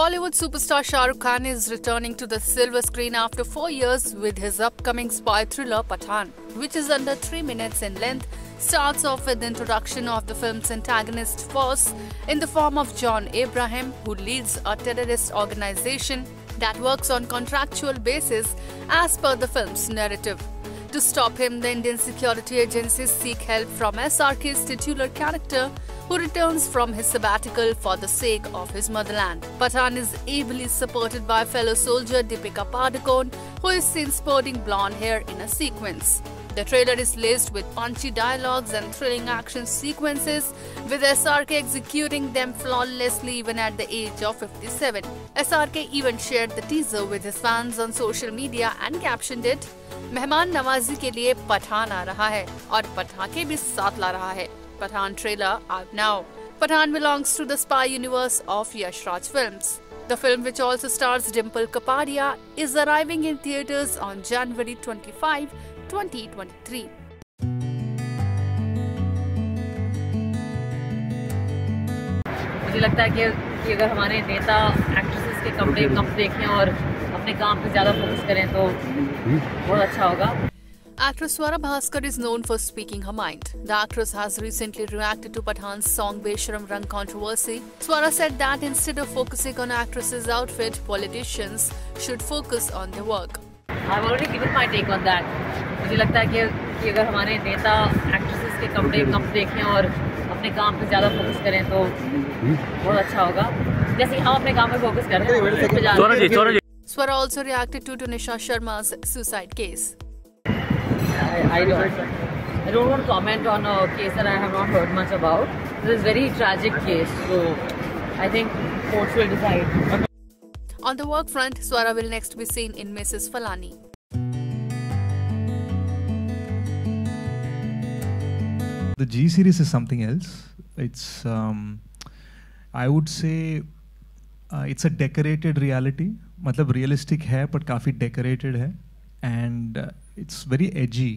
Bollywood superstar Shah Rukh Khan is returning to the silver screen after 4 years with his upcoming spy thriller Pathan, which is under 3 minutes in length, starts off with the introduction of the film's antagonist force in the form of John Abraham, who leads a terrorist organization that works on contractual basis as per the film's narrative. To stop him, the Indian security agencies seek help from SRK's titular character, who returns from his sabbatical for the sake of his motherland. Pathan is ably supported by fellow soldier Deepika Padukone, who is seen sporting blonde hair in a sequence. The trailer is laced with punchy dialogues and thrilling action sequences, with SRK executing them flawlessly even at the age of 57. SRK even shared the teaser with his fans on social media and captioned it, "मेहमान नवाजी के लिए पठान आ रहा है और पटाखे भी साथ ला रहा है." Pathan trailer out now. Pathan belongs to the spy universe of Yash Raj films. The film, which also stars Dimple Kapadia, is arriving in theaters on January 25, 2023. मुझे लगता है कि अगर हमारे नेता एक्ट्रेसेस के कपड़े कम देखें और अपने काम पे ज़्यादा फोकस करें तो बहुत अच्छा होगा. Actress Swara Bhaskar is known for speaking her mind. The actress has recently reacted to Pathan's song Besharam Rang controversy. Swara said that instead of focusing on actress's outfit, politicians should focus on their work. I've already given my take on that. मुझे लगता है कि अगर हमारे नेता actresses के कपड़े कम देखें और अपने काम पे ज़्यादा फोकस करें तो बहुत अच्छा होगा. जैसे हम अपने काम पे फोकस कर रहे हैं. Swara also reacted to Nisha Sharma's suicide case. I don't want to comment on a case that I have not heard much about. This is a very tragic case, so I think courts will decide. On the work front, Swara will next be seen in Mrs. Falani. The G series is something else. It's, I would say, it's a decorated reality. मतलब realistic है, but काफी decorated है, and it's very edgy.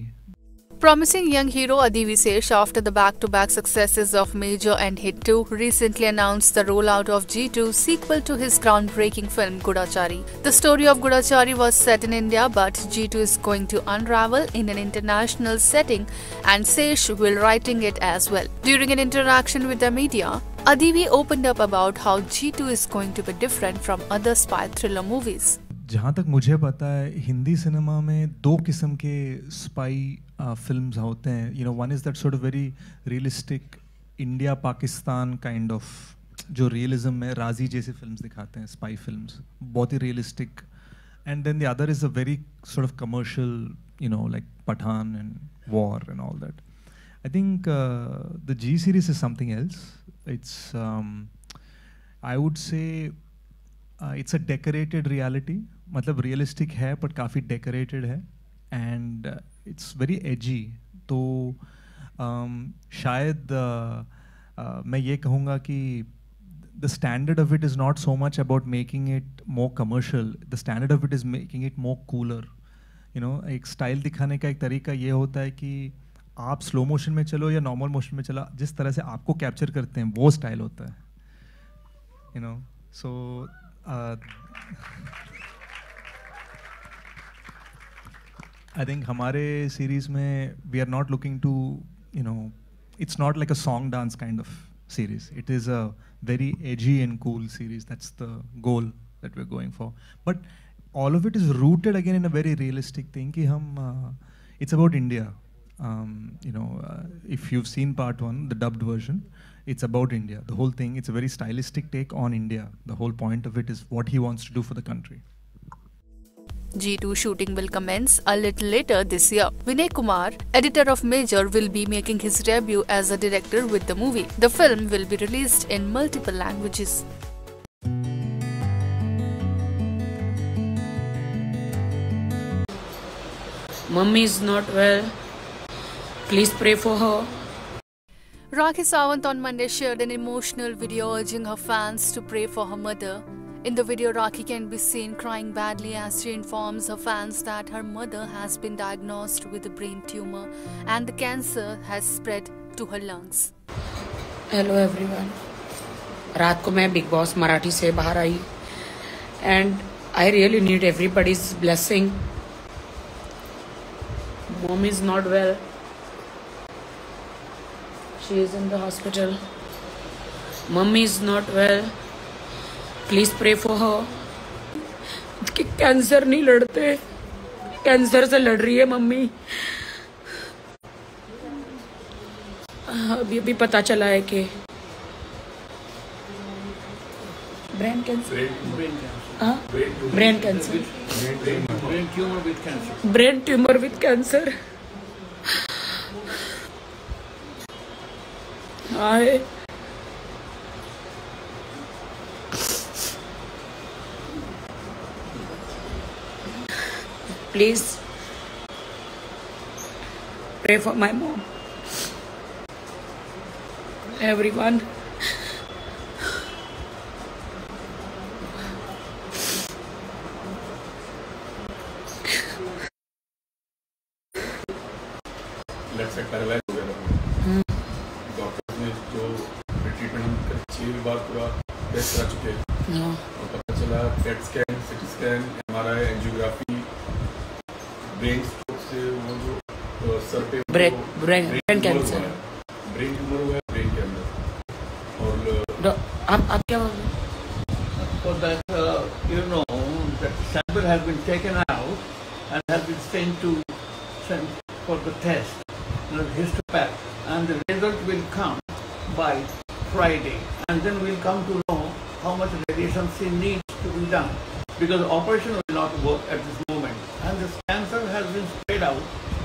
Promising young hero Adivi Sesh, after the back-to-back successes of Major and Hit 2, recently announced the rollout of G2, sequel to his groundbreaking film Gudachari. The story of Gudachari was set in India, but G2 is going to unravel in an international setting, and Sesh will writing it as well. During an interaction with the media, Adivi opened up about how G2 is going to be different from other spy thriller movies. जहाँ तक मुझे पता है, Hindi cinema में 2 किस्म के spy films होते हैं. You know, one is that sort of very realistic India Pakistan kind of, जो रियलिज्म में राजी जैसे फिल्म्स दिखाते हैं, स्पाई फिल्म्स बहुत ही realistic. And then the other is a very sort of commercial, you know, like Pathaan and war and all that. I think the G series is something else. It's, I would say, it's a decorated reality. मतलब realistic है, but काफ़ी decorated है, and it's very एजी. तो शायद मैं ये कहूँगा कि the standard of it is not so much about making it more commercial. The standard of it is making it more cooler. You know, एक स्टाइल दिखाने का एक तरीका ये होता है कि आप स्लो मोशन में चलो या नॉर्मल मोशन में चलो, जिस तरह से आपको कैप्चर करते हैं वो स्टाइल होता है. You know, so I think हमारे series में we are not looking to, you know, it's not like a song dance kind of series. It is a very edgy and cool series. That's the goal that we're going for. But all of it is rooted again in a very realistic thing कि हम, it's about India. You know, if you've seen part 1, the dubbed version, it's about India. The whole thing, it's a very stylistic take on India. The whole point of it is what he wants to do for the country. G2 shooting will commence a little later this year. Vinay Kumar, editor of Major, will be making his debut as a director with the movie. The film will be released in multiple languages. Mummy is not well. Please pray for her. Rakhi Sawant on Monday shared an emotional video urging her fans to pray for her mother. In the video, Rakhi can be seen crying badly as she informs her fans that her mother has been diagnosed with a brain tumor and the cancer has spread to her lungs. Hello everyone. रात को मैं big boss Marathi से बाहर आई and I really need everybody's blessing. Mom is not well. She is in the hospital. Mummy is not well. Please pray for her. कि cancer नहीं लड़ते, cancer से लड़ रही है मम्मी. अभी पता चला है कि brain cancer, brain cancer, brain tumour with cancer, brain tumour with cancer. Hi please pray for my mom, everyone. Left side paralyse हो गया था. डॉक्टर्स ने जो ट्रीटमेंट हम 6 बार पूरा टेस्ट करा चुके हैं और पता चला PET scan, CT scan, MRI, angiography, brain stroke से वो जो सर पे ब्रेन कैंसर, ब्रेन ट्यूमर हुआ है ब्रेन के अंदर. और आप क्या बोल रहे हैं? For that, that sample has been taken out and has been sent for the test, histopath, and the result will come by Friday, and then we'll come to know how much radiation she needs to be done, because the operation will not work at this moment, and this cancer has been spread out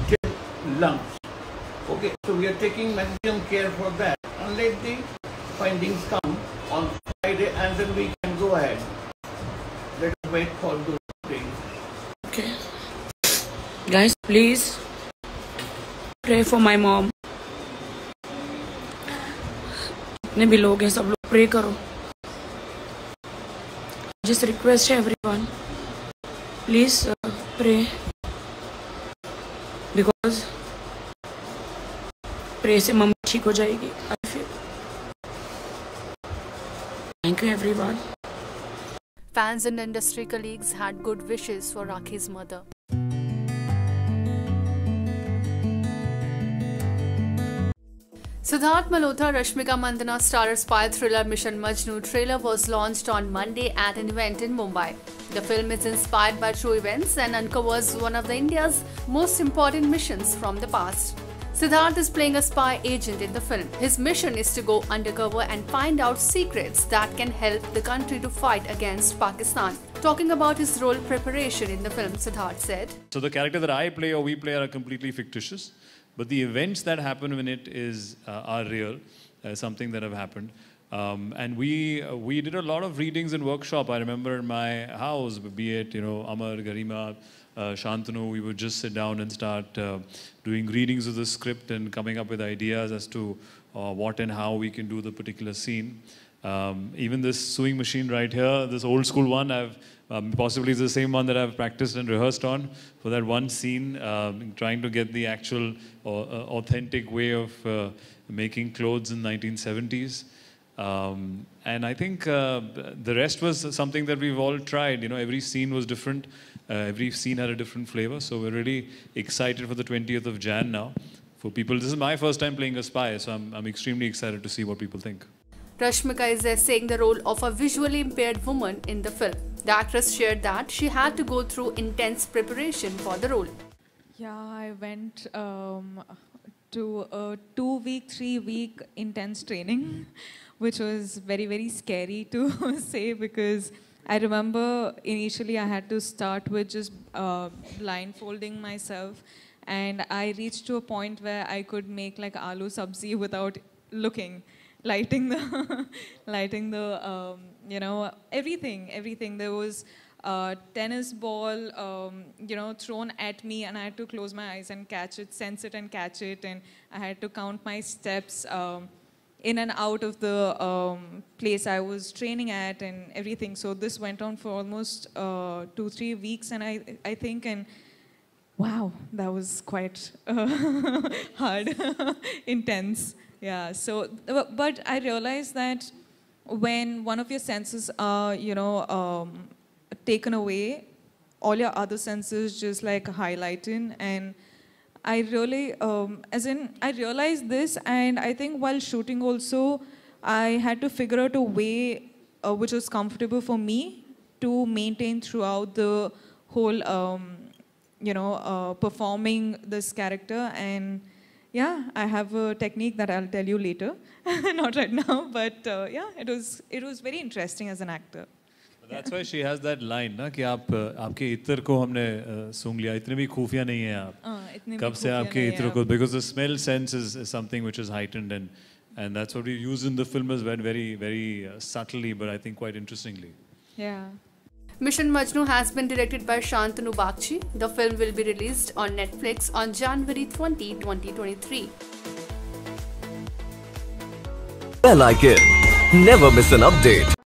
till lungs. Okay, so we are taking maximum care for that, and let the findings come on Friday, and then we can go ahead. Let us wait for those things. Okay, guys, please pray for my mom. जितने भी लोग हैं सब लोग pray करो. Just request everyone, please pray, because pray से mummy ठीक हो जाएगी. I feel. Thank you everyone. Fans and industry colleagues had good wishes for Rakhi's mother. Siddharth Malhotra, Rashmika Mandanna starrer spy thriller Mission Majnu trailer was launched on Monday at an event in Mumbai. The film is inspired by true events and uncovers one of India's most important missions from the past. Siddharth is playing a spy agent in the film. His mission is to go undercover and find out secrets that can help the country to fight against Pakistan. Talking about his role preparation in the film, Siddharth said, So the character that I play or we play are completely fictitious, but the events that happen in it are real, something that have happened. And we did a lot of readings and workshop. I remember in my house, be it Amar, Garima, Shantanu, we would just sit down and start doing readings of the script and coming up with ideas as to what and how we can do the particular scene. Even this sewing machine right here, this old school one, possibly it's the same one that I've practiced and rehearsed on for that one scene, trying to get the actual authentic way of making clothes in 1970s. And I think the rest was something that we've all tried. Every scene was different. Every scene had a different flavor. So we're really excited for the 20th of Jan now. For people, this is my first time playing a spy, so I'm extremely excited to see what people think. Rashmika is essaying the role of a visually impaired woman in the film. The actress shared that she had to go through intense preparation for the role. Yeah, I went to a 2-week, 3-week intense training, which was very, very scary to say, because I remember initially I had to start with just blindfolding myself, and I reached to a point where I could make like aloo sabzi without looking, lighting the everything. There was a tennis ball, thrown at me, and I had to close my eyes and catch it, sense it and catch it, and I had to count my steps in and out of the place I was training at and everything. So this went on for almost 2-3 weeks, and I think, and wow, that was quite hard, intense. Yeah. So, but I realized that when one of your senses are, taken away, all your other senses just like highlighting. And I really, I realized this, and I think while shooting also, I had to figure out a way which was comfortable for me to maintain throughout the whole, performing this character. And yeah, I have a technique that I'll tell you later, not right now, but yeah, it was very interesting as an actor. That's why she has that line, ना कि आपके इत्र को हमने सूंघ लिया, इतने भी खुफिया नहीं हैं आप. कब से आपके इत्र को, because the smell sense is something which is heightened, and that's what we use in the film as well, very, very subtly, but I think quite interestingly. Yeah. Mission Majnu has been directed by Shantanu Bagchi. The film will be released on Netflix on January 20, 2023. Bell icon. Never miss an update.